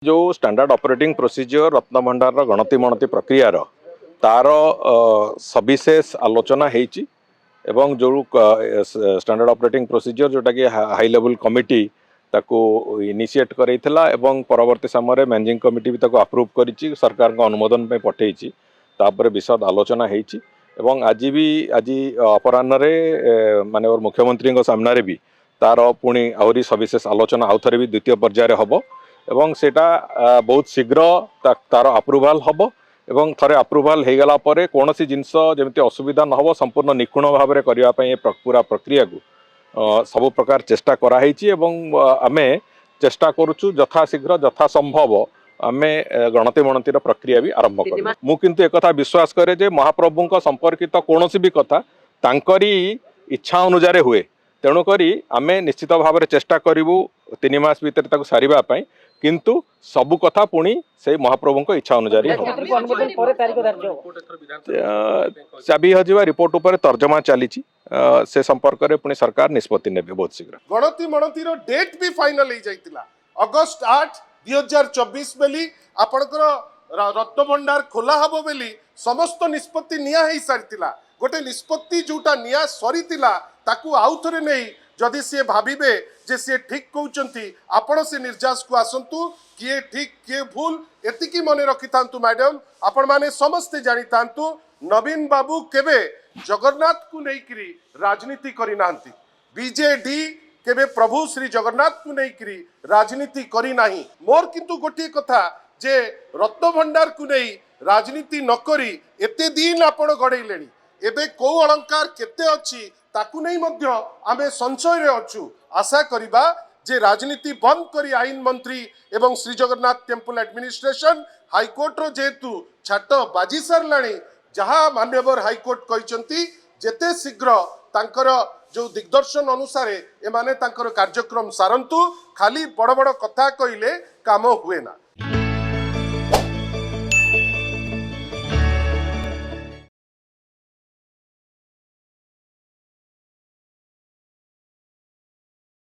जो standard operating procedure Ratnabhandar गणति मणति प्रक्रिया तार सविशेष आलोचना होती एवं जो स्टैंडर्ड ऑपरेटिंग प्रोसीजर जोटा कि हाई लेवल कमिटी ताको इनिशिएट करैथिला एवं परवर्ती समय मैनेजिंग कमिटी भी ताको अप्रूव करिछि सरकार को अनुमोदन पे पठेइछि तापर विशद आलोचना होती एवं आज अपराह्न माननीय मुख्यमंत्री सामने भी तार पुणी आहरी सविशेष आलोचना आउ थे भी द्वितीय पर्यायर हम एवं सेटा बहुत शीघ्र तार अप्रूवाल हम एवं थरे अप्रूवाल हो गला परे कौन सी जिनस जमी असुविधा न हो संपूर्ण निखुण भाव में करने पूरा प्रक्रिया को सबु प्रकार चेष्टा कराई आमे चेष्टा करुचु यथाशीघ्र यथा संभव आमे गणति मणतिर प्रक्रिया भी आरंभ कर मु किंतु एक कथा विश्वास करे जे महाप्रभु संपर्कित कौन भी कथा तांकरी इच्छा अनुसार हुए तेणुकरी आमे निश्चित भाव में चेष्टा करूँ 3 मास भीतर सारिबा पई किंतु सबु कथा पुणी से महाप्रभु इच्छा अनुसार चाबी हजिवा रिपोर्ट उपर तर्जमा चली से संपर्क में पुणी सरकार निष्पत्ति ने बहुत शीघ्र गणति मणतिर डेट भी फाइनल हो जाइतिला अगस्त 8 2024 बेली आपनकर रत्नभंडार खोला हबो बेली समस्त निष्पत्ति निया हेई सारितिला गोटे निष्पत्ति जोटा निया सरीतिला ताकू आउ थरे नहीं जदि सी भाविबे जे सी ठीक कहउचंती आपण से निर्जास को आसंतु किए ठीक किए भूल एतिकी मने रखि थांतु मैडम आपण माने समस्ते जानि थांतु नवीन बाबू केबे जगन्नाथ को नेइकरी राजनीति करि नांती बीजेडी केबे प्रभु श्री जगन्नाथ को नेइकरी राजनीति करि नाही मोर किंतु गोटे कथा जे रत्नभंडार को नहीं राजनीति न करी एते दिन आपण गड़ेलेनी एबे को अलंकार केते अछि ताकू नहीं मध्य आमे संशय रे अछु आशा करिबा जे राजनीति बंद करी आईन मंत्री एवं Shri Jagannath temple administration high court रो जेतु छाट बाजी सरलाणी जहाँ मान्यवर हाईकोर्ट कहिसंती जेते शीघ्र तांकर जो दिग्दर्शन अनुसार एमाने तांकर कार्यक्रम सारंतु खाली बड़ बड़ कथा कहिले काम हुए ना।